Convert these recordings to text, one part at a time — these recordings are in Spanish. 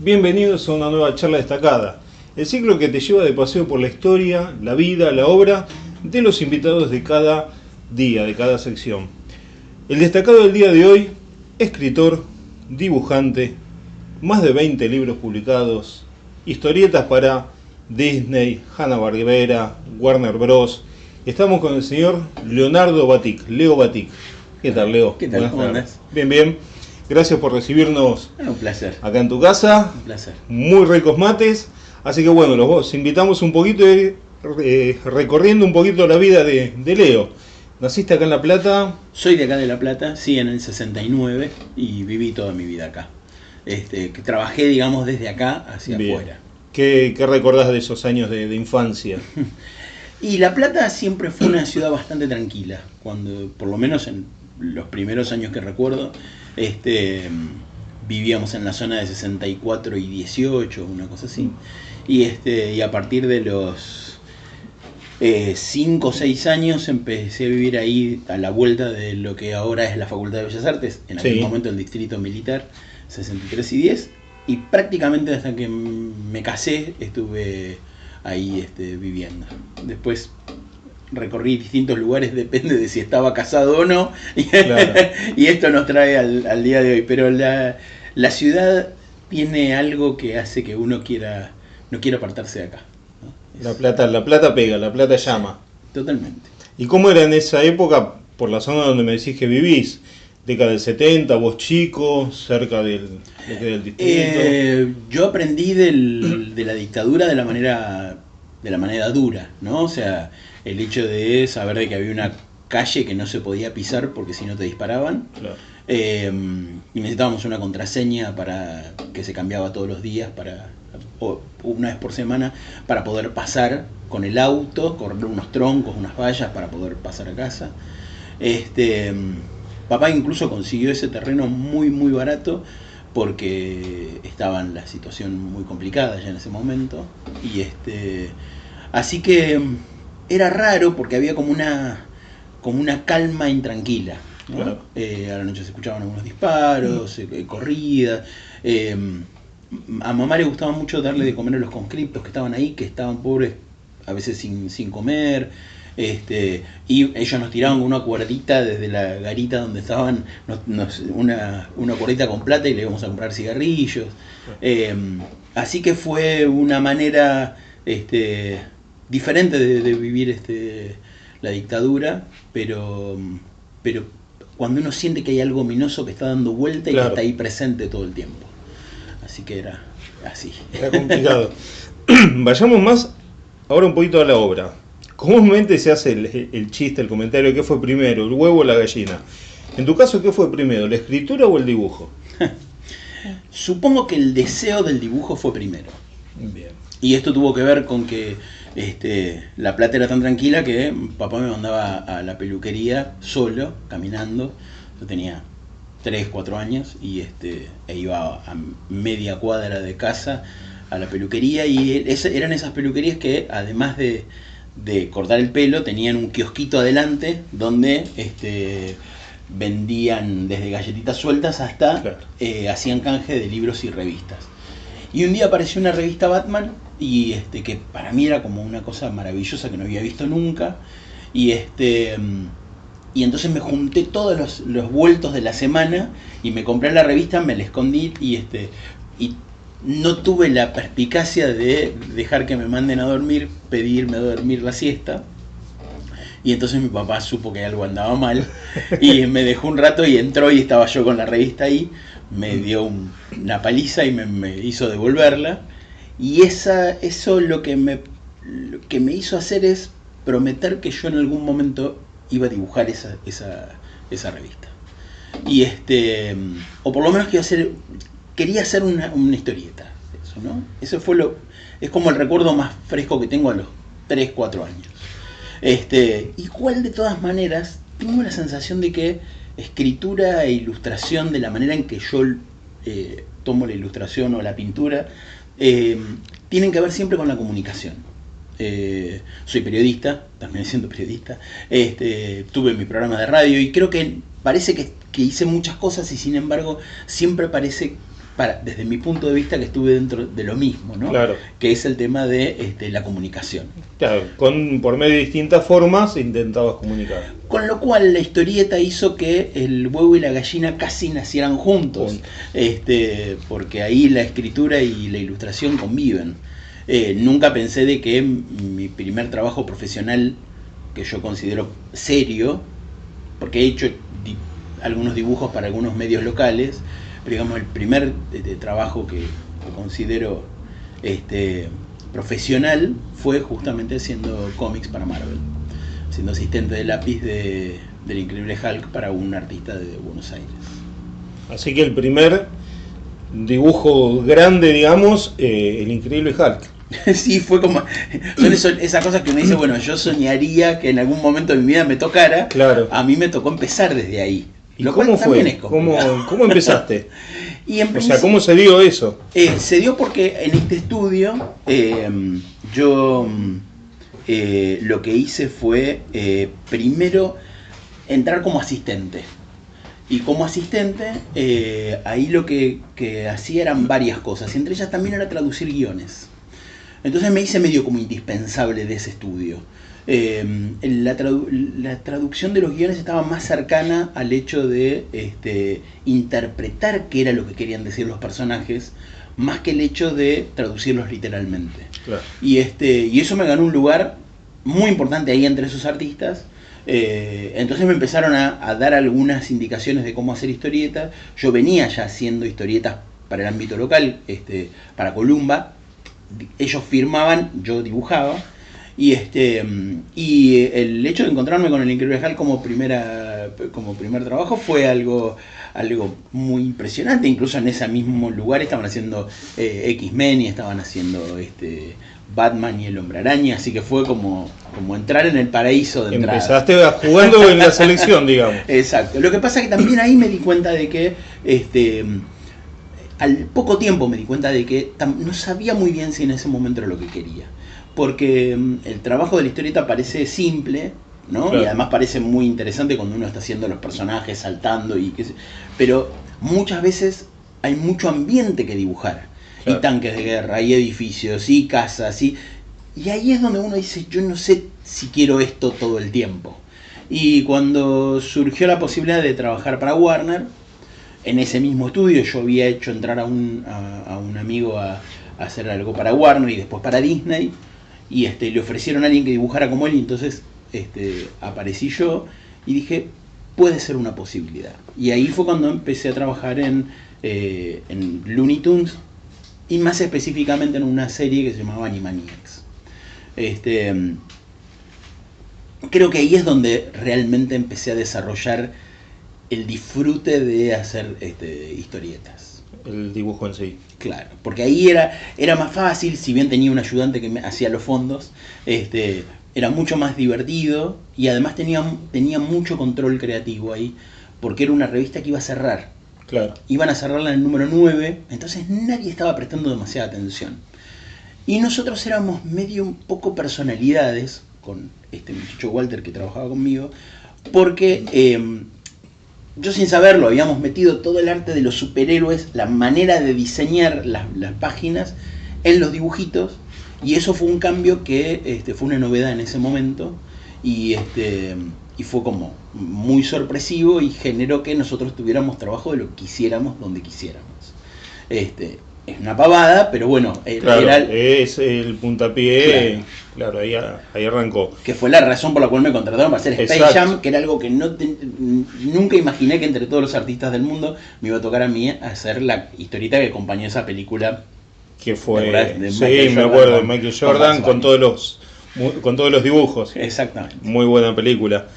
Bienvenidos a una nueva charla destacada, el ciclo que te lleva de paseo por la historia, la vida, la obra de los invitados de cada día, de cada sección. El destacado del día de hoy, escritor, dibujante, más de 20 libros publicados, historietas para Disney, Hanna-Barbera, Warner Bros. Estamos con el señor Leonardo Batic, Leo Batic. ¿Qué tal, Leo? ¿Qué tal? ¿Cómo andás? Bien, bien. Gracias por recibirnos Un placer. acá en tu casa. Un placer. Muy ricos mates. Así que bueno, los invitamos un poquito a ir recorriendo un poquito la vida de Leo. ¿Naciste acá en La Plata? Soy de acá de La Plata, sí, en el 69 y viví toda mi vida acá. Que trabajé, digamos, desde acá hacia Bien. afuera. ¿Qué recordás de esos años de infancia? Y La Plata siempre fue una ciudad bastante tranquila, cuando, por lo menos en los primeros años que recuerdo, vivíamos en la zona de 64 y 18, una cosa así. Y a partir de los 5 o 6 años empecé a vivir ahí a la vuelta de lo que ahora es la Facultad de Bellas Artes, en aquel momento el Distrito Militar 63 y 10, y prácticamente hasta que me casé estuve ahí viviendo. Después recorrí distintos lugares, depende de si estaba casado o no, Claro. y esto nos trae al día de hoy, pero la ciudad tiene algo que hace que uno no quiera apartarse de acá, ¿no? La Plata pega, La Plata llama. Totalmente. ¿Y cómo era en esa época, por la zona donde me decís que vivís? Década del 70, vos chico, cerca del distrito. Yo aprendí de la dictadura de la manera dura, ¿no? O sea, el hecho de saber de que había una calle que no se podía pisar porque si no te disparaban. Claro. Y necesitábamos una contraseña para que se cambiaba todos los días, o una vez por semana, para poder pasar con el auto, correr unos troncos, unas vallas para poder pasar a casa. Papá incluso consiguió ese terreno muy muy barato porque estaba en la situación muy complicada ya en ese momento. Así que era raro porque había como una calma intranquila, ¿no? Claro. A la noche se escuchaban algunos disparos, corridas. A mamá le gustaba mucho darle de comer a los conscriptos que estaban ahí, que estaban pobres, a veces sin comer. Y ellos nos tiraban una cuerdita desde la garita donde estaban, una cuerdita con plata y le íbamos a comprar cigarrillos. Así que fue una manera diferente de vivir la dictadura, pero cuando uno siente que hay algo ominoso que está dando vuelta y Claro. que está ahí presente todo el tiempo. Así que era así. Era complicado. Vayamos más ahora un poquito a la obra. Comúnmente se hace el chiste, el comentario, ¿qué fue primero, el huevo o la gallina? En tu caso, ¿qué fue primero, la escritura o el dibujo? Supongo que el deseo del dibujo fue primero. Bien. Y esto tuvo que ver con que La Plata era tan tranquila que papá me mandaba a la peluquería solo, caminando. Yo tenía 3, 4 años y iba a media cuadra de casa a la peluquería, y eran esas peluquerías que además de cortar el pelo tenían un kiosquito adelante donde vendían desde galletitas sueltas hasta Claro. hacían canje de libros y revistas. Y un día apareció una revista Batman y que para mí era como una cosa maravillosa que no había visto nunca, y entonces me junté todos los vueltos de la semana y me compré la revista, me la escondí y no tuve la perspicacia de dejar que me manden a dormir, pedirme a dormir la siesta. Y entonces mi papá supo que algo andaba mal y me dejó un rato y entró y estaba yo con la revista ahí. Me dio una paliza y me hizo devolverla. Y eso lo que me hizo hacer es prometer que yo en algún momento iba a dibujar esa revista. Y o por lo menos quería hacer una historieta. Eso, ¿no? Eso es como el recuerdo más fresco que tengo a los 3, 4 años. Igual de todas maneras, tengo la sensación de que escritura e ilustración, de la manera en que yo tomo la ilustración o la pintura, tienen que ver siempre con la comunicación. Soy periodista, también siendo periodista, tuve mi programa de radio y creo que parece que hice muchas cosas y sin embargo siempre parece desde mi punto de vista, que estuve dentro de lo mismo, ¿no? Claro. Que es el tema de la comunicación. Claro, por medio de distintas formas intentabas comunicar. Con lo cual la historieta hizo que el huevo y la gallina casi nacieran juntos, porque ahí la escritura y la ilustración conviven. Nunca pensé de que mi primer trabajo profesional, que yo considero serio, porque he hecho algunos dibujos para algunos medios locales, pero digamos el primer trabajo que considero profesional fue justamente haciendo cómics para Marvel, siendo asistente de lápiz del Increíble Hulk para un artista de Buenos Aires. Así que el primer dibujo grande, digamos, el Increíble Hulk. Sí, fue como... Son esas cosas que uno dice, bueno, yo soñaría que en algún momento de mi vida me tocara. Claro. A mí me tocó empezar desde ahí. ¿Y cómo fue? ¿Cómo empezaste? O sea, ¿cómo se dio eso? Se dio porque en este estudio yo lo que hice fue primero entrar como asistente. Y como asistente, ahí lo que hacía eran varias cosas. Y entre ellas también era traducir guiones. Entonces me hice medio como indispensable de ese estudio. La traducción de los guiones estaba más cercana al hecho de interpretar qué era lo que querían decir los personajes, más que el hecho de traducirlos literalmente. Claro. Y eso me ganó un lugar muy importante ahí entre esos artistas. Entonces me empezaron a dar algunas indicaciones de cómo hacer historietas. Yo venía ya haciendo historietas para el ámbito local, para Columba. Ellos firmaban, yo dibujaba. Y el hecho de encontrarme con el Increíble Hulk como primer trabajo fue algo muy impresionante. Incluso en ese mismo lugar estaban haciendo X-Men y estaban haciendo Batman y el Hombre Araña, así que fue como entrar en el paraíso de entrada. Empezaste jugando en la selección, digamos. Exacto. Lo que pasa es que también ahí me di cuenta de que al poco tiempo me di cuenta de que no sabía muy bien si en ese momento era lo que quería. Porque el trabajo de la historieta parece simple, ¿no? Claro. Y además parece muy interesante cuando uno está haciendo los personajes saltando pero muchas veces hay mucho ambiente que dibujar. Claro. Y tanques de guerra, y edificios, y casas, y ahí es donde uno dice, yo no sé si quiero esto todo el tiempo. Y cuando surgió la posibilidad de trabajar para Warner, en ese mismo estudio yo había hecho entrar a un amigo a hacer algo para Warner y después para Disney, y le ofrecieron a alguien que dibujara como él, y entonces aparecí yo y dije, puede ser una posibilidad. Y ahí fue cuando empecé a trabajar en Looney Tunes, y más específicamente en una serie que se llamaba Animaniacs. Creo que ahí es donde realmente empecé a desarrollar el disfrute de hacer historietas. El dibujo en sí. Claro, porque ahí era más fácil, si bien tenía un ayudante que me hacía los fondos, era mucho más divertido y además tenía mucho control creativo ahí, porque era una revista que iba a cerrar. Claro. Iban a cerrarla en el número 9, entonces nadie estaba prestando demasiada atención. Y nosotros éramos medio un poco personalidades, con este muchacho Walter que trabajaba conmigo, porque yo sin saberlo habíamos metido todo el arte de los superhéroes, la manera de diseñar las páginas en los dibujitos, y eso fue un cambio que fue una novedad en ese momento, y fue como muy sorpresivo y generó que nosotros tuviéramos trabajo de lo que quisiéramos, donde quisiéramos. Es una pavada, pero bueno, claro, es el puntapié, claro, ahí arrancó. Que fue la razón por la cual me contrataron para hacer Space Jam, que era algo que nunca imaginé que entre todos los artistas del mundo me iba a tocar a mí hacer la historieta que acompañó esa película. Que fue, me acuerdo, de Michael Jordan con todos los dibujos. Exactamente. Muy buena película.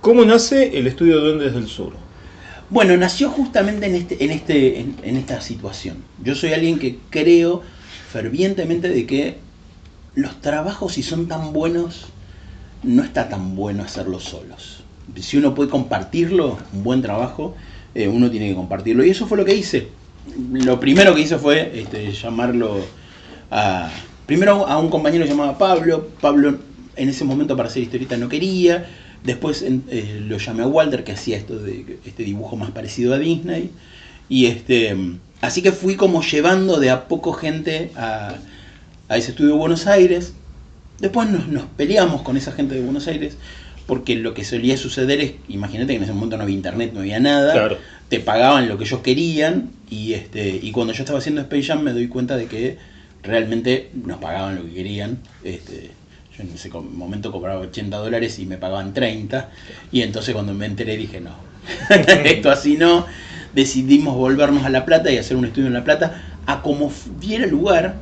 ¿Cómo nace el estudio Duendes del Sur? Bueno, nació justamente en esta situación. Yo soy alguien que creo fervientemente de que los trabajos, si son tan buenos, no está tan bueno hacerlos solos. Si uno puede compartirlo, un buen trabajo, uno tiene que compartirlo. Y eso fue lo que hice. Lo primero que hice fue llamarlo primero a un compañero llamado Pablo. Pablo en ese momento para hacer historieta no quería. Después lo llamé a Walter, que hacía este dibujo más parecido a Disney. Y así que fui como llevando de a poco gente a ese estudio de Buenos Aires. Después nos peleamos con esa gente de Buenos Aires, porque lo que solía suceder es, imagínate que en ese momento no había internet, no había nada, Claro. te pagaban lo que ellos querían, y cuando yo estaba haciendo Space Jam me doy cuenta de que realmente nos pagaban lo que querían. Yo en ese momento cobraba $80 y me pagaban 30, y entonces cuando me enteré dije no, esto así no. Decidimos volvernos a La Plata y hacer un estudio en La Plata a como diera lugar,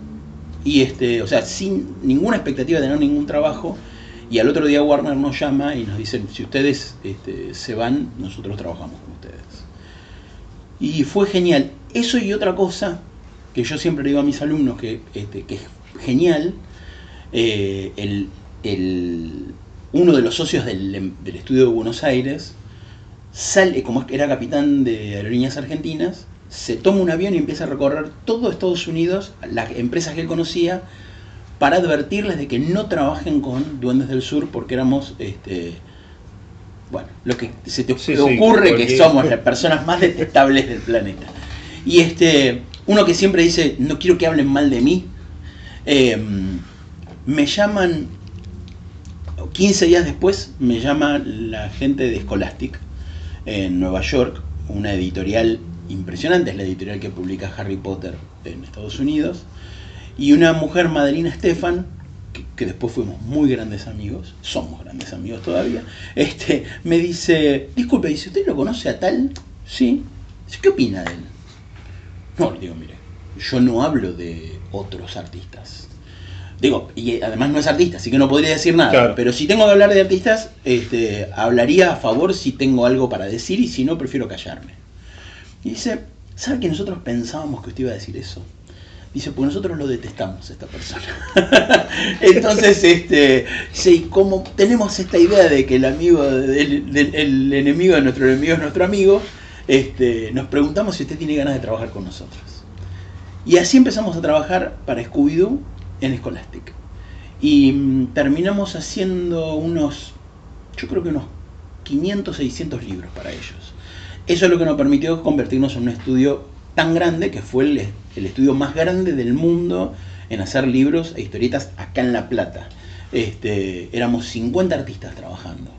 y o sea, sin ninguna expectativa de tener ningún trabajo. Y al otro día Warner nos llama y nos dice, si ustedes se van, nosotros trabajamos con ustedes. Y fue genial. Eso y otra cosa que yo siempre le digo a mis alumnos que es genial, uno de los socios del estudio de Buenos Aires sale, como era capitán de Aerolíneas Argentinas, se toma un avión y empieza a recorrer todo Estados Unidos, las empresas que él conocía, para advertirles de que no trabajen con Duendes del Sur, porque éramos, bueno, lo que se te ocurre porque... que somos las personas más detestables del planeta. Y uno que siempre dice, no quiero que hablen mal de mí, me llaman, 15 días después, me llama la gente de Scholastic en Nueva York, una editorial impresionante, es la editorial que publica Harry Potter en Estados Unidos, y una mujer, Madelina Stefan, que después fuimos muy grandes amigos, somos grandes amigos todavía, me dice, disculpe, dice, ¿usted lo conoce a tal? Sí. Dice, ¿qué opina de él? No, le digo, mire, yo no hablo de otros artistas. Digo, y además no es artista, así que no podría decir nada. Claro. Pero si tengo que hablar de artistas, hablaría a favor si tengo algo para decir, y si no, prefiero callarme. Y dice, ¿sabe que nosotros pensábamos que usted iba a decir eso? Dice, pues nosotros lo detestamos, esta persona. Entonces, sí, como tenemos esta idea de que el enemigo de nuestro enemigo es nuestro amigo, nos preguntamos si usted tiene ganas de trabajar con nosotros. Y así empezamos a trabajar para Scooby-Doo en Scholastic. Y terminamos haciendo yo creo que unos 500, 600 libros para ellos. Eso es lo que nos permitió convertirnos en un estudio tan grande, que fue el estudio más grande del mundo en hacer libros e historietas acá en La Plata. Éramos 50 artistas trabajando,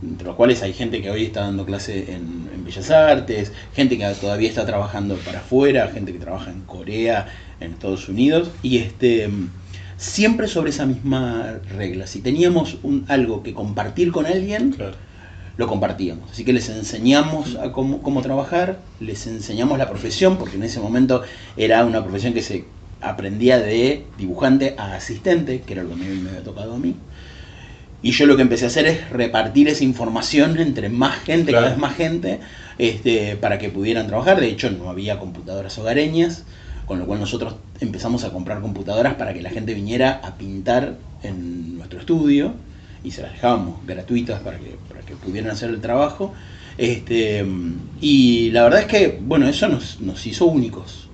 entre los cuales hay gente que hoy está dando clase en Bellas Artes, gente que todavía está trabajando para afuera, gente que trabaja en Corea, en Estados Unidos, y siempre sobre esa misma regla. Si teníamos algo que compartir con alguien, claro, lo compartíamos. Así que les enseñamos a cómo trabajar, les enseñamos la profesión, porque en ese momento era una profesión que se aprendía de dibujante a asistente, que era lo que me había tocado a mí. Y yo lo que empecé a hacer es repartir esa información entre más gente, claro, cada vez más gente, para que pudieran trabajar. De hecho, no había computadoras hogareñas, con lo cual nosotros empezamos a comprar computadoras para que la gente viniera a pintar en nuestro estudio, y se las dejábamos gratuitas para que pudieran hacer el trabajo. Y la verdad es que, bueno, eso nos hizo únicos,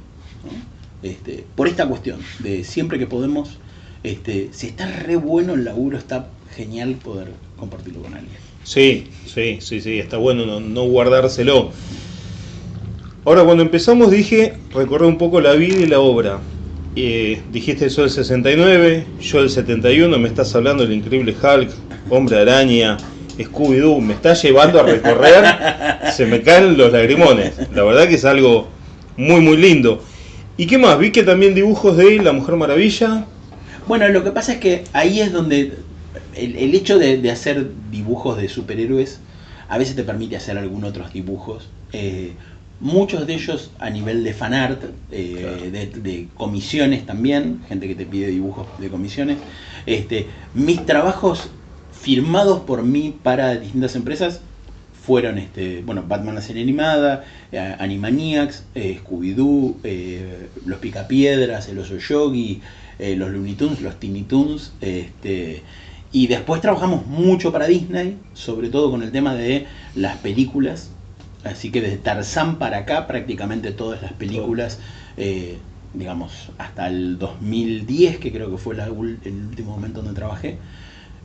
¿no? Por esta cuestión de siempre que podemos, si está re bueno el laburo, está genial poder compartirlo con alguien. Sí, está bueno no guardárselo. Ahora, cuando empezamos recorrer un poco la vida y la obra. Dijiste eso del 69, yo del 71, me estás hablando del Increíble Hulk, Hombre Araña, Scooby-Doo, me estás llevando a recorrer, se me caen los lagrimones. La verdad que es algo muy muy lindo. ¿Y qué más? Vi que también dibujos de La Mujer Maravilla. Bueno, lo que pasa es que ahí es donde el hecho de hacer dibujos de superhéroes a veces te permite hacer algunos otros dibujos. Muchos de ellos a nivel de fanart, claro, de comisiones también, gente que te pide dibujos de comisiones. Mis trabajos firmados por mí para distintas empresas fueron Batman la serie animada, Animaniacs, Scooby-Doo, Los Picapiedras, El Oso Yogi, los Looney Tunes, los Tiny Toons, y después trabajamos mucho para Disney, sobre todo con el tema de las películas. Así que desde Tarzán para acá, prácticamente todas las películas, digamos, hasta el 2010, que creo que fue el último momento donde trabajé,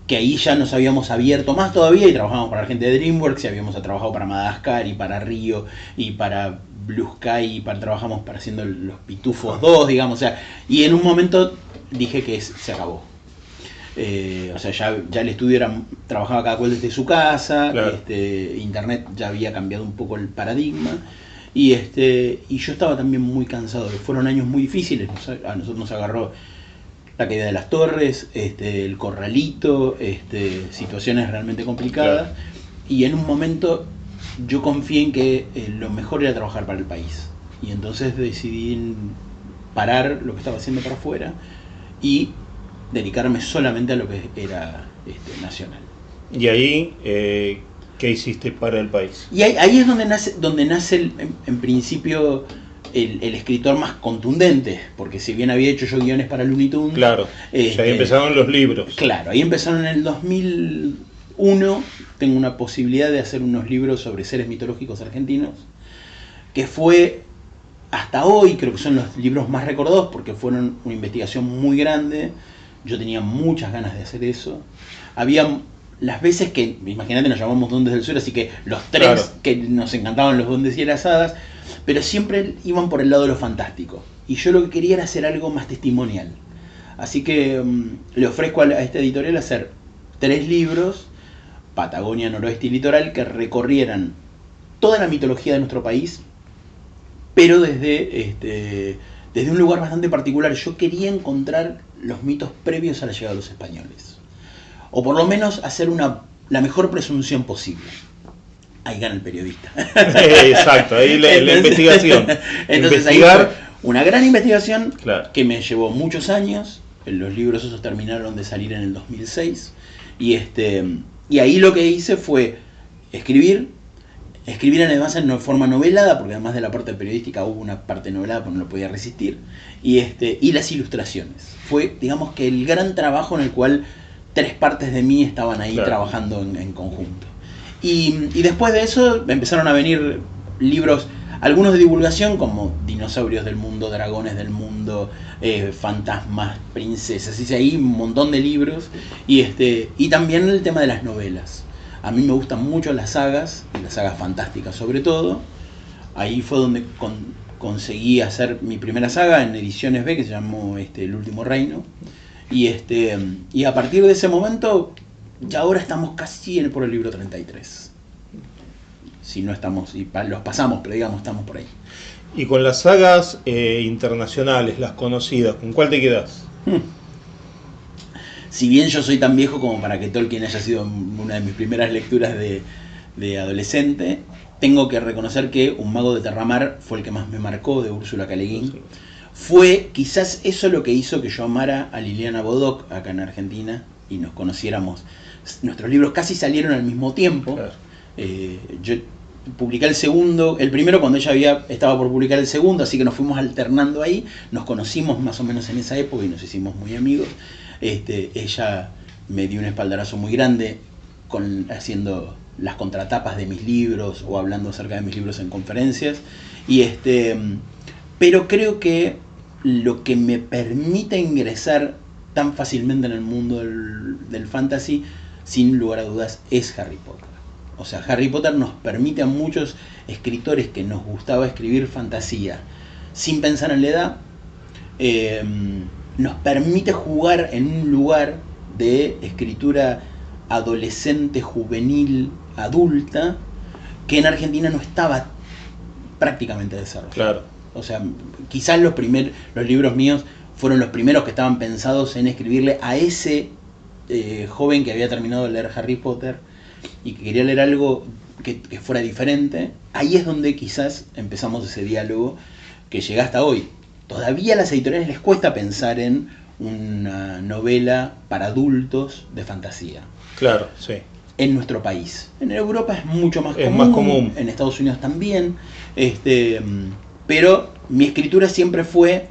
que ahí ya nos habíamos abierto más todavía y trabajamos para la gente de DreamWorks, y habíamos trabajado para Madagascar y para Río y para Blue Sky, trabajamos para haciendo Los Pitufos 2, digamos, o sea, y en un momento dije que se acabó. O sea, ya el estudio trabajaba cada cual desde su casa, claro. Internet ya había cambiado un poco el paradigma, y yo estaba también muy cansado. Fueron años muy difíciles, a nosotros nos agarró la caída de las torres, el corralito, situaciones realmente complicadas, claro. Y en un momento yo confié en que lo mejor era trabajar para el país, y entonces decidí parar lo que estaba haciendo para afuera y dedicarme solamente a lo que era nacional. Y ahí, ¿qué hiciste para el país? Y ahí es donde nace en principio el escritor más contundente, porque si bien había hecho yo guiones para Looney Tunes, claro, ahí empezaron los libros. Claro, ahí empezaron en el 2001. Tengo una posibilidad de hacer unos libros sobre seres mitológicos argentinos, que fue hasta hoy, creo que son los libros más recordados porque fueron una investigación muy grande. Yo tenía muchas ganas de hacer eso. Había las veces que, imagínate, nos llamamos Duendes del Sur, así que los tres, claro, que nos encantaban los duendes y las hadas, pero siempre iban por el lado de lo fantástico. Y yo lo que quería era hacer algo más testimonial. Así que le ofrezco a esta editorial hacer 3 libros, Patagonia, Noroeste y Litoral, que recorrieran toda la mitología de nuestro país, pero desde un lugar bastante particular. Yo quería encontrar los mitos previos a la llegada de los españoles, o por lo menos hacer la mejor presunción posible. Ahí gana el periodista. Exacto, ahí la investigación. Entonces investigar, ahí fue una gran investigación, claro, que me llevó muchos años. Los libros esos terminaron de salir en el 2006, y ahí lo que hice fue escribir además en forma novelada, porque además de la parte periodística hubo una parte novelada, porque no lo podía resistir, y las ilustraciones. Fue, digamos, que el gran trabajo en el cual 3 partes de mí estaban ahí, claro, trabajando en conjunto. Y después de eso empezaron a venir libros, algunos de divulgación, como Dinosaurios del Mundo, Dragones del Mundo, Fantasmas, Princesas, y ahí un montón de libros, y también el tema de las novelas. A mí me gustan mucho las sagas, y las sagas fantásticas sobre todo. Ahí fue donde conseguí hacer mi primera saga en Ediciones B, que se llamó El Último Reino. Y a partir de ese momento, ya ahora estamos casi por el libro 33. Si no estamos, y los pasamos, pero digamos, estamos por ahí. Y con las sagas internacionales, las conocidas, ¿con cuál te quedás? Si bien yo soy tan viejo como para que Tolkien haya sido una de mis primeras lecturas de adolescente, tengo que reconocer que Un Mago de Terramar fue el que más me marcó, de Úrsula K. Le Guin. Sí. Fue quizás eso lo que hizo que yo amara a Liliana Bodoc acá en Argentina y nos conociéramos. Nuestros libros casi salieron al mismo tiempo. Claro. Yo publiqué el primero cuando ella estaba por publicar el segundo, así que nos fuimos alternando ahí. Nos conocimos más o menos en esa época y nos hicimos muy amigos. Ella me dio un espaldarazo muy grande haciendo las contratapas de mis libros o hablando acerca de mis libros en conferencias. Pero creo que lo que me permite ingresar tan fácilmente en el mundo del fantasy, sin lugar a dudas, es Harry Potter. O sea, Harry Potter nos permite a muchos escritores que nos gustaba escribir fantasía sin pensar en la edad, nos permite jugar en un lugar de escritura adolescente, juvenil, adulta, que en Argentina no estaba prácticamente desarrollado. Claro. O sea, quizás los libros míos fueron los primeros que estaban pensados en escribirle a ese joven que había terminado de leer Harry Potter y que quería leer algo que fuera diferente. Ahí es donde quizás empezamos ese diálogo que llega hasta hoy. Todavía a las editoriales les cuesta pensar en una novela para adultos de fantasía. Claro, sí. En nuestro país. En Europa es mucho más común. Es más común. En Estados Unidos también. Pero mi escritura siempre fue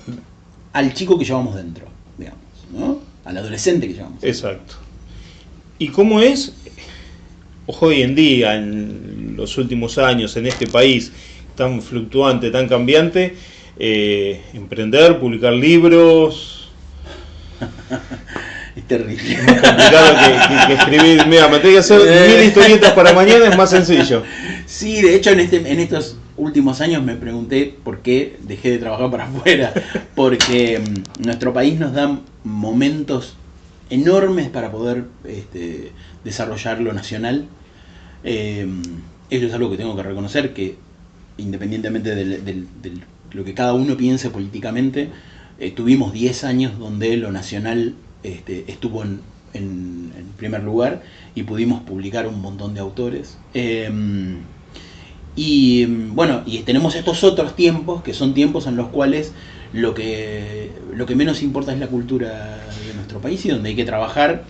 al chico que llevamos dentro, digamos, ¿no? Al adolescente que llevamos dentro. Exacto. ¿Y cómo es hoy en día, en los últimos años, en este país tan fluctuante, tan cambiante, emprender, publicar libros? Es terrible. Es más complicado que escribir. Mira, me tengo que hacer 1000 historietas para mañana, es más sencillo. Sí, de hecho en estos últimos años me pregunté por qué dejé de trabajar para afuera, porque nuestro país nos da momentos enormes para poder desarrollar lo nacional. Eso es algo que tengo que reconocer, que independientemente de lo que cada uno piense políticamente, tuvimos 10 años donde lo nacional estuvo en primer lugar y pudimos publicar un montón de autores. Y bueno, y tenemos estos otros tiempos, que son tiempos en los cuales lo que menos importa es la cultura de nuestro país y donde hay que trabajar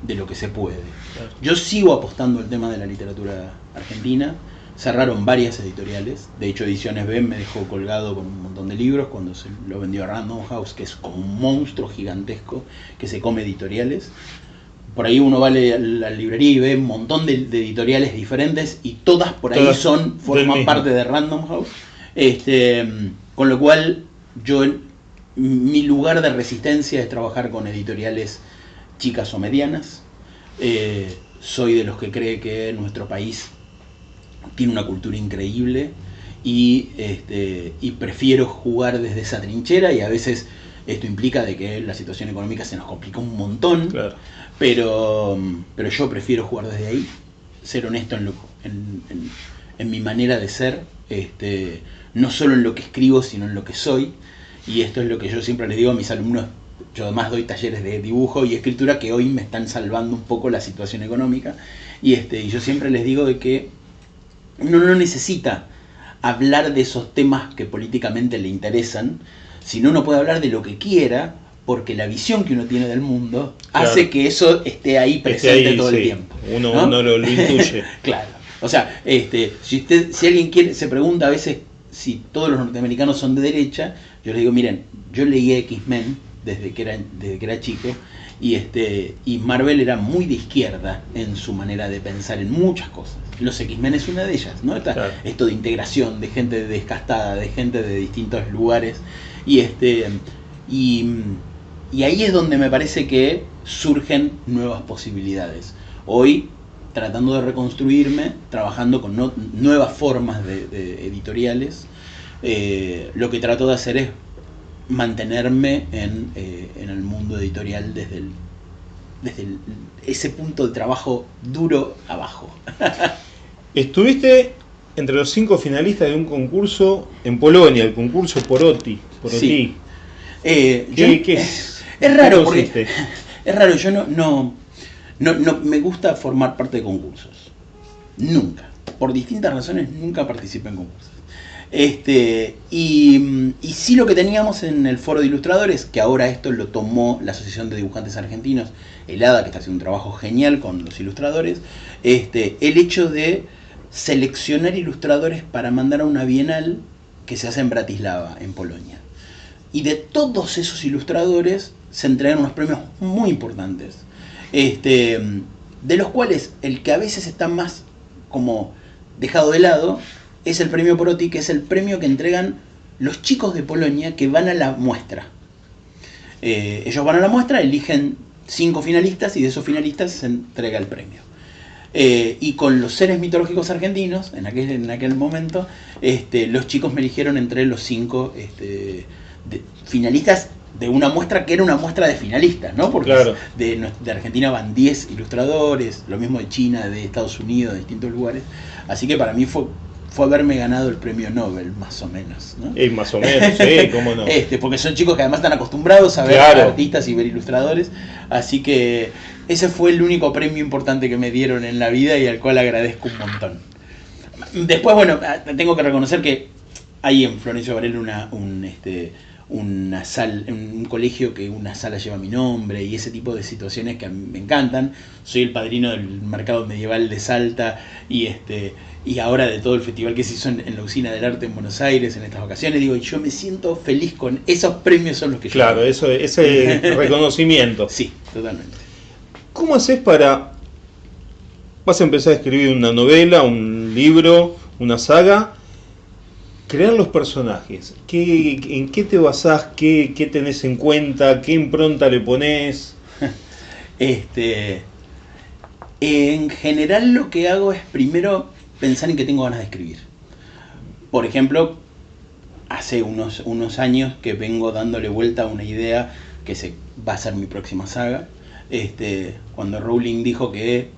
de lo que se puede. Claro. Yo sigo apostando al tema de la literatura argentina. Cerraron varias editoriales. De hecho, Ediciones B me dejó colgado con un montón de libros cuando se lo vendió a Random House, que es como un monstruo gigantesco que se come editoriales. Por ahí uno va a la librería y ve un montón de editoriales diferentes y todas por ahí forman parte de Random House. Con lo cual, mi lugar de resistencia es trabajar con editoriales chicas o medianas. Soy de los que cree que nuestro país tiene una cultura increíble y prefiero jugar desde esa trinchera, y a veces esto implica de que la situación económica se nos complica un montón. Claro. Pero yo prefiero jugar desde ahí, ser honesto en mi manera de ser, no solo en lo que escribo, sino en lo que soy. Y esto es lo que yo siempre les digo a mis alumnos. Yo además doy talleres de dibujo y escritura que hoy me están salvando un poco la situación económica. Y yo siempre les digo de que uno no necesita hablar de esos temas que políticamente le interesan, sino uno puede hablar de lo que quiera, porque la visión que uno tiene del mundo hace que eso esté ahí presente todo el tiempo. Uno lo intuye. Claro. O sea, si alguien se pregunta a veces si todos los norteamericanos son de derecha, yo les digo, miren, yo leí X-Men desde que era chico, y Marvel era muy de izquierda en su manera de pensar en muchas cosas. Los X-Men es una de ellas, ¿no? Claro. Esto de integración, de gente descastada, de gente de distintos lugares, y ahí es donde me parece que surgen nuevas posibilidades. Hoy, tratando de reconstruirme, trabajando con nuevas formas de editoriales, lo que trato de hacer es mantenerme en el mundo editorial desde ese punto de trabajo duro abajo. Estuviste entre los 5 finalistas de un concurso en Polonia, el concurso Poroti. Sí. ¿Qué es? Es raro, porque es raro, yo no me gusta formar parte de concursos. Nunca. Por distintas razones nunca participé en concursos. Y sí, lo que teníamos en el foro de ilustradores, que ahora esto lo tomó la Asociación de Dibujantes Argentinos, el ADA, que está haciendo un trabajo genial con los ilustradores, el hecho de seleccionar ilustradores para mandar a una bienal que se hace en Bratislava, en Polonia. Y de todos esos ilustradores se entregan unos premios muy importantes, de los cuales el que a veces está más como dejado de lado es el premio Poroti, que es el premio que entregan los chicos de Polonia que van a la muestra. Ellos van a la muestra, eligen 5 finalistas y de esos finalistas se entrega el premio. Y con los seres mitológicos argentinos, en aquel momento, los chicos me eligieron entre los 5 finalistas de una muestra que era una muestra de finalistas, ¿no? Porque claro, de Argentina van 10 ilustradores, lo mismo de China, de Estados Unidos, de distintos lugares. Así que para mí fue haberme ganado el premio Nobel, más o menos, ¿no? Más o menos, sí, cómo no. Porque son chicos que además están acostumbrados a ver artistas y ver ilustradores. Así que ese fue el único premio importante que me dieron en la vida y al cual agradezco un montón. Después, bueno, tengo que reconocer que hay en Florencio Varela un colegio que una sala lleva mi nombre y ese tipo de situaciones que a mí me encantan. Soy el padrino del mercado medieval de Salta y ahora de todo el festival que se hizo en la Usina del Arte en Buenos Aires en estas ocasiones. Digo, yo me siento feliz con esos premios, son los que claro, yo ese reconocimiento. Sí, totalmente. ¿Cómo haces vas a empezar a escribir una novela, un libro, una saga? Crear los personajes, ¿en qué te basás? ¿Qué tenés en cuenta? ¿Qué impronta le ponés? En general lo que hago es primero pensar en que tengo ganas de escribir. Por ejemplo, hace unos años que vengo dándole vuelta a una idea que va a ser mi próxima saga. Cuando Rowling dijo que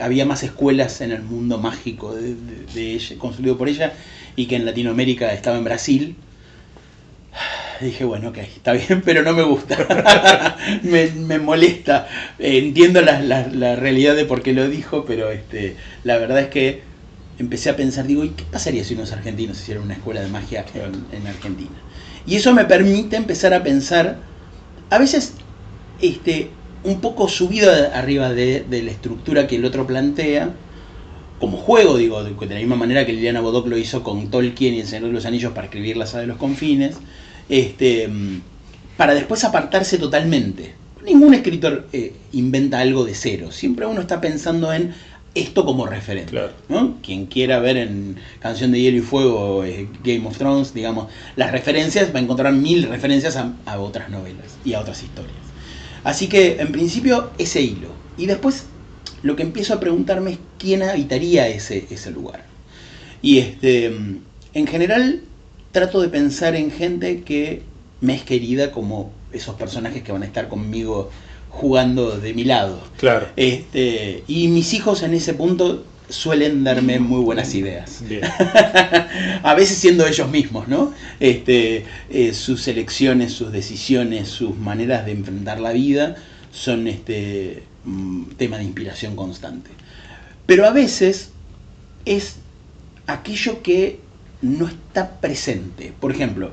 había más escuelas en el mundo mágico de ella, construido por ella, y que en Latinoamérica estaba en Brasil, dije, bueno, ok, está bien, pero no me gusta. me molesta. Entiendo la realidad de por qué lo dijo, pero la verdad es que empecé a pensar, digo, ¿y qué pasaría si unos argentinos hicieran una escuela de magia en Argentina? Y eso me permite empezar a pensar, a veces, un poco subido arriba de la estructura que el otro plantea, como juego, digo, de la misma manera que Liliana Bodoc lo hizo con Tolkien y El Señor de los Anillos para escribir La Saga de los Confines, para después apartarse totalmente. Ningún escritor inventa algo de cero, siempre uno está pensando en esto como referente, claro, ¿no? Quien quiera ver en Canción de Hielo y Fuego, Game of Thrones, digamos, las referencias, va a encontrar 1000 referencias a otras novelas y a otras historias. Así que, en principio, ese hilo. Y después, lo que empiezo a preguntarme es quién habitaría ese lugar. Y en general, trato de pensar en gente que me es querida, como esos personajes que van a estar conmigo jugando de mi lado. Claro. Y mis hijos en ese punto suelen darme muy buenas ideas. Bien. A veces siendo ellos mismos, ¿no? Sus elecciones, sus decisiones, sus maneras de enfrentar la vida son tema de inspiración constante. Pero a veces es aquello que no está presente. Por ejemplo,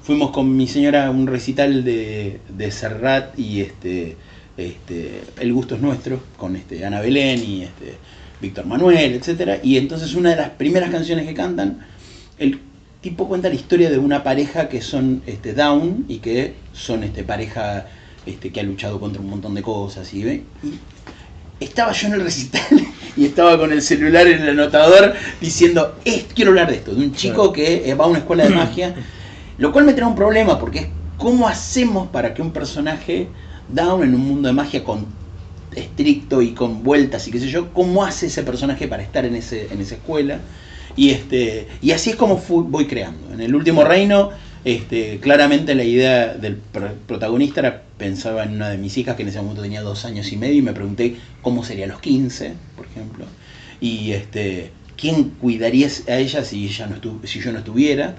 fuimos con mi señora a un recital de Serrat y El gusto es nuestro, con Ana Belén y Víctor Manuel, etcétera. Y entonces una de las primeras canciones que cantan, el tipo cuenta la historia de una pareja que son Down y que son pareja que ha luchado contra un montón de cosas. Y estaba yo en el recital y estaba con el celular en el anotador diciendo, quiero hablar de esto, de un chico que va a una escuela de magia, lo cual me trae un problema porque es cómo hacemos para que un personaje Down en un mundo de magia estricto y con vueltas y qué sé yo, cómo hace ese personaje para estar en esa escuela. Y así es como voy creando. En El Último Reino, claramente la idea del protagonista pensaba en una de mis hijas que en ese momento tenía 2 años y medio y me pregunté cómo sería a los 15, por ejemplo. Y quién cuidaría a ella si yo no estuviera.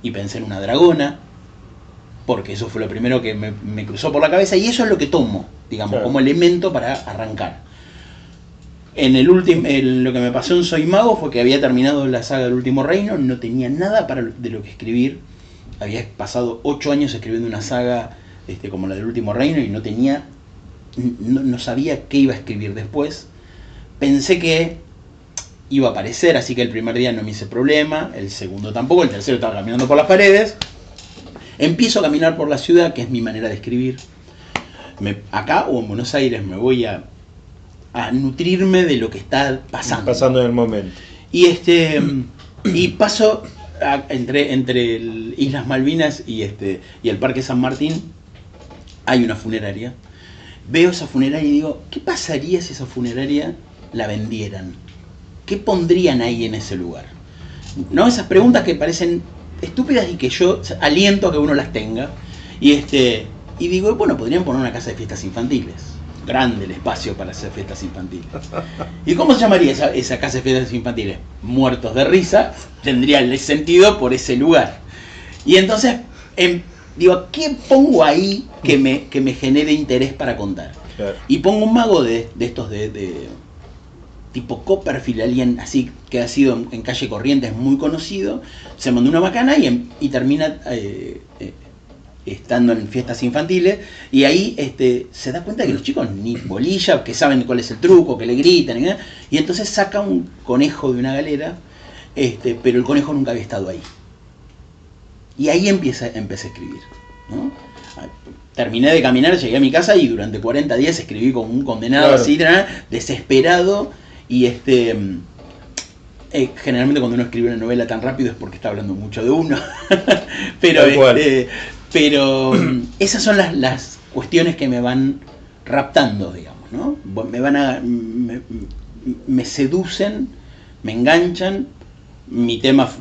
Y pensé en una dragona, porque eso fue lo primero que me cruzó por la cabeza, y eso es lo que tomo, digamos, claro, como elemento para arrancar. Lo que me pasó en Soy Mago fue que había terminado la saga del Último Reino, no tenía nada de lo que escribir, había pasado 8 años escribiendo una saga como la del Último Reino y no sabía qué iba a escribir después. Pensé que iba a aparecer, así que el primer día no me hice problema, el segundo tampoco, el tercero estaba caminando por las paredes. Empiezo a caminar por la ciudad, que es mi manera de escribir. Acá o en Buenos Aires me voy a nutrirme de lo que está pasando. Pasando en el momento. Y paso entre Islas Malvinas y el Parque San Martín. Hay una funeraria. Veo esa funeraria y digo, ¿qué pasaría si esa funeraria la vendieran? ¿Qué pondrían ahí en ese lugar? ¿No? Esas preguntas que parecen estúpidas y que yo aliento a que uno las tenga. Y digo, bueno, podrían poner una casa de fiestas infantiles. Grande el espacio para hacer fiestas infantiles. ¿Y cómo se llamaría esa casa de fiestas infantiles? Muertos de risa, tendría el sentido por ese lugar. Y entonces, digo, ¿qué pongo ahí que me genere interés para contar? Claro. Y pongo un mago de estos de tipo Copperfield, alguien así que ha sido en Calle Corrientes muy conocido, se mandó una macana y termina estando en fiestas infantiles, y ahí se da cuenta que los chicos ni bolilla, que saben cuál es el truco, que le gritan, y entonces saca un conejo de una galera, pero el conejo nunca había estado ahí. Y ahí empecé a escribir, ¿no? Terminé de caminar, llegué a mi casa y durante 40 días escribí como un condenado, claro, así, desesperado. Y generalmente cuando uno escribe una novela tan rápido es porque está hablando mucho de uno. pero esas son las cuestiones que me van raptando, digamos, ¿no? Me seducen, me enganchan. Mi tema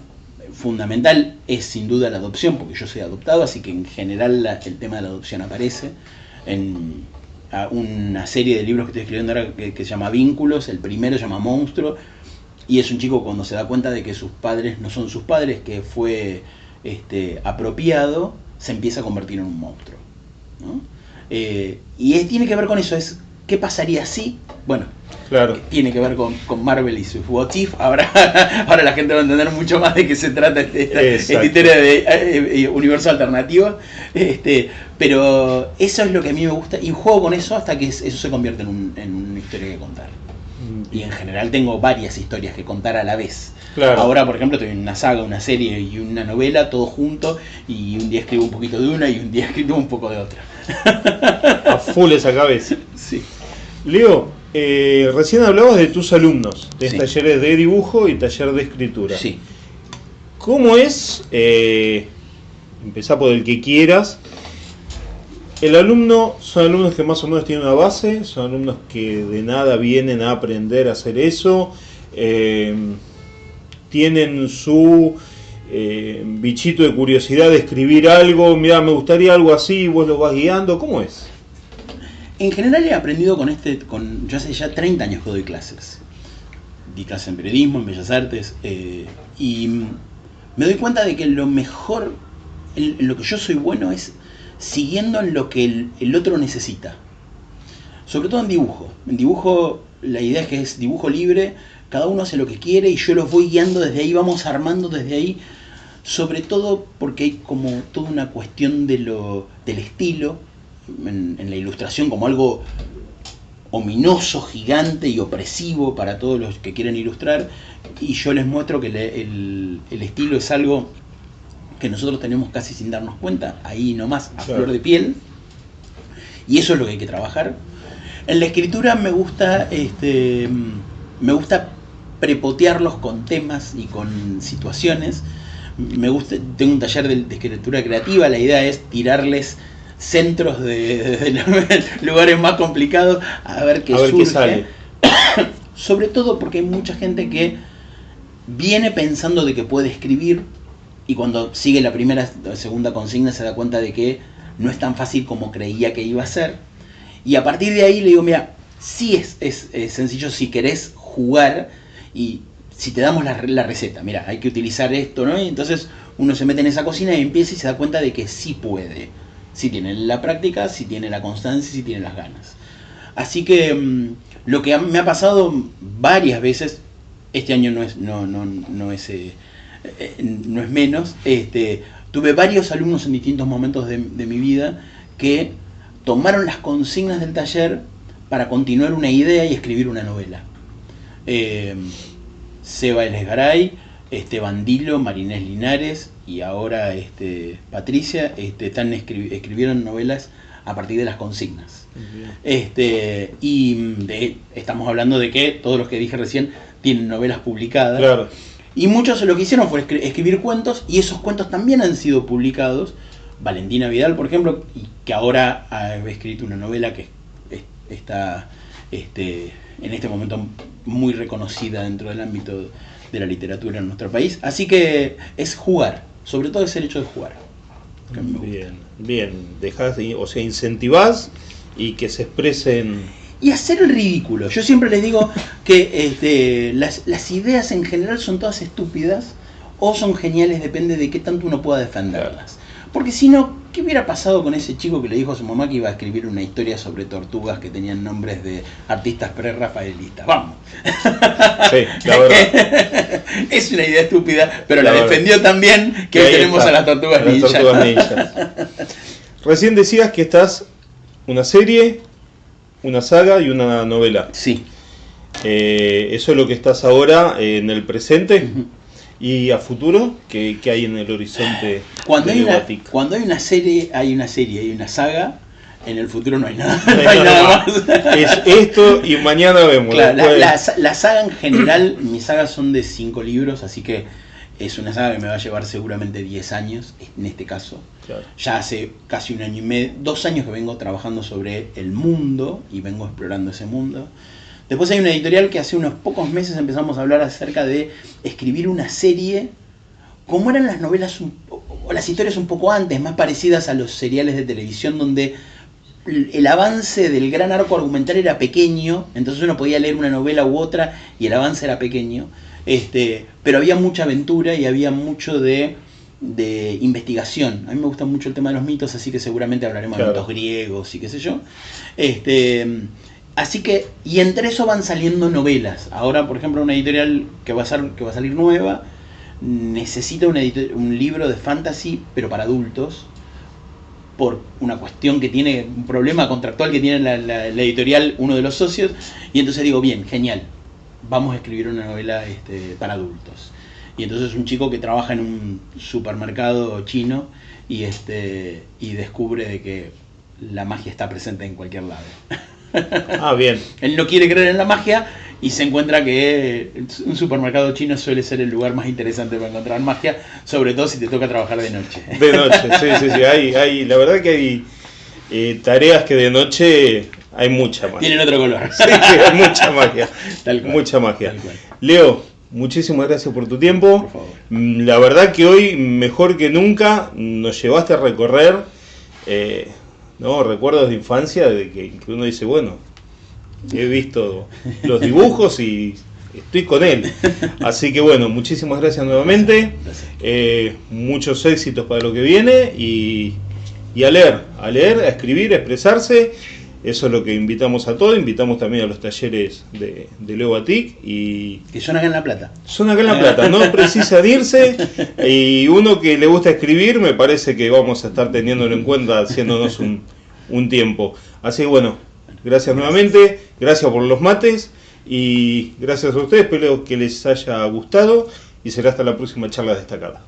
fundamental es sin duda la adopción, porque yo soy adoptado, así que en general el tema de la adopción aparece en una serie de libros que estoy escribiendo ahora que se llama Vínculos. El primero se llama Monstruo, y es un chico cuando se da cuenta de que sus padres no son sus padres, que fue apropiado, se empieza a convertir en un monstruo, ¿no? Tiene que ver con eso, es ¿qué pasaría si? Bueno, claro. Tiene que ver con Marvel y su What If. Ahora la gente va a entender mucho más de qué se trata esta historia de universo alternativo. Pero eso es lo que a mí me gusta, y juego con eso hasta que eso se convierte en una historia que contar. Y en general tengo varias historias que contar a la vez. Claro. Ahora, por ejemplo, tengo una saga, una serie y una novela, todo junto, y un día escribo un poquito de una y un día escribo un poco de otra. A full esa cabeza. Sí. Leo, recién hablabas de tus alumnos, de Sí. talleres de dibujo y taller de escritura. Sí. ¿Cómo es, empezá por el que quieras, son alumnos que más o menos tienen una base, son alumnos que de nada vienen a aprender a hacer eso, tienen su bichito de curiosidad de escribir algo, mira, me gustaría algo así, y vos lo vas guiando, ¿cómo es? En general he aprendido yo hace ya 30 años que doy clases. Di clases en periodismo, en bellas artes, y me doy cuenta de que lo mejor, en lo que yo soy bueno es siguiendo en lo que el otro necesita. Sobre todo en dibujo. En dibujo la idea es que es dibujo libre, cada uno hace lo que quiere y yo los voy guiando desde ahí, vamos armando desde ahí. Sobre todo porque hay como toda una cuestión del estilo en la ilustración, como algo ominoso, gigante y opresivo para todos los que quieren ilustrar, y yo les muestro que el estilo es algo que nosotros tenemos casi sin darnos cuenta, ahí nomás, a flor de piel, y eso es lo que hay que trabajar. En la escritura me gusta prepotearlos con temas y con situaciones. Tengo un taller de escritura creativa, la idea es tirarles centros de lugares más complicados a ver qué surge. Qué sale. Sobre todo porque hay mucha gente que viene pensando de que puede escribir, y cuando sigue la primera o segunda consigna se da cuenta de que no es tan fácil como creía que iba a ser. Y a partir de ahí le digo, mira, sí es sencillo si querés jugar, y si te damos la receta, mira, hay que utilizar esto, ¿no? Y entonces uno se mete en esa cocina y empieza y se da cuenta de que sí puede. Si tiene la práctica, si tiene la constancia, si tiene las ganas. Así que lo que me ha pasado varias veces, este año no es menos, tuve varios alumnos en distintos momentos de mi vida que tomaron las consignas del taller para continuar una idea y escribir una novela. Seba Elesgaray, Esteban Dilo, Marinés Linares y ahora Patricia escribieron novelas a partir de las consignas. Estamos hablando de que todos los que dije recién tienen novelas publicadas. Claro. Y muchos lo que hicieron fue escribir cuentos, y esos cuentos también han sido publicados. Valentina Vidal, por ejemplo, que ahora ha escrito una novela que está en este momento muy reconocida dentro del ámbito de la literatura en nuestro país. Así que es jugar, sobre todo es el hecho de jugar. Bien, incentivás y que se expresen. Y hacer el ridículo. Yo siempre les digo que las ideas en general son todas estúpidas o son geniales, depende de qué tanto uno pueda defenderlas. Claro. Porque si no, ¿qué hubiera pasado con ese chico que le dijo a su mamá que iba a escribir una historia sobre tortugas que tenían nombres de artistas pre-rafaelistas? Vamos. Sí, la verdad. Es una idea estúpida, pero la defendió tan bien que hoy tenemos a las tortugas ninjas. Recién decías que estás una serie, una saga y una novela. Sí. Eso es lo que estás ahora en el presente. Uh-huh. ¿Y a futuro? ¿Qué hay en el horizonte? Cuando hay una serie, hay una saga. En el futuro no hay nada, no hay nada más. Es esto y mañana vemos. Claro, la saga en general, mis sagas son de 5 libros, así que es una saga que me va a llevar seguramente 10 años, en este caso. Claro. Ya hace casi 1 año y medio, 2 años que vengo trabajando sobre el mundo y vengo explorando ese mundo. Después hay una editorial que hace unos pocos meses empezamos a hablar acerca de escribir una serie como eran las novelas o las historias un poco antes, más parecidas a los seriales de televisión, donde el avance del gran arco argumental era pequeño, entonces uno podía leer una novela u otra y el avance era pequeño, pero había mucha aventura y había mucho de investigación. A mí me gusta mucho el tema de los mitos, así que seguramente hablaremos de mitos griegos y qué sé yo. Así que, y entre eso van saliendo novelas. Ahora, por ejemplo, una editorial que va a salir nueva necesita un libro de fantasy, pero para adultos, por una cuestión que tiene, un problema contractual que tiene la editorial, uno de los socios, y entonces digo, bien, genial, vamos a escribir una novela para adultos. Y entonces un chico que trabaja en un supermercado chino y descubre de que la magia está presente en cualquier lado. Ah, bien. Él no quiere creer en la magia y se encuentra que un supermercado chino suele ser el lugar más interesante para encontrar magia, sobre todo si te toca trabajar de noche. De noche, sí. La verdad que hay tareas que de noche hay mucha magia. Tienen otro color. Sí, hay mucha magia. Tal cual, mucha magia. tal cual. Leo, muchísimas gracias por tu tiempo. Por favor. La verdad que hoy, mejor que nunca, nos llevaste a recorrer recuerdos de infancia de que uno dice, bueno, he visto los dibujos y estoy con él. Así que bueno, muchísimas gracias nuevamente. Muchos éxitos para lo que viene y a leer, a escribir, a expresarse. Eso es lo que invitamos a todos. Invitamos también a los talleres de Leo Batik. Y que son acá en La Plata. Son acá en La Plata, no precisa de irse. Y uno que le gusta escribir, me parece que vamos a estar teniéndolo en cuenta, haciéndonos un tiempo. Así que bueno, gracias nuevamente. Gracias por los mates. Y gracias a ustedes. Espero que les haya gustado. Y será hasta la próxima charla destacada.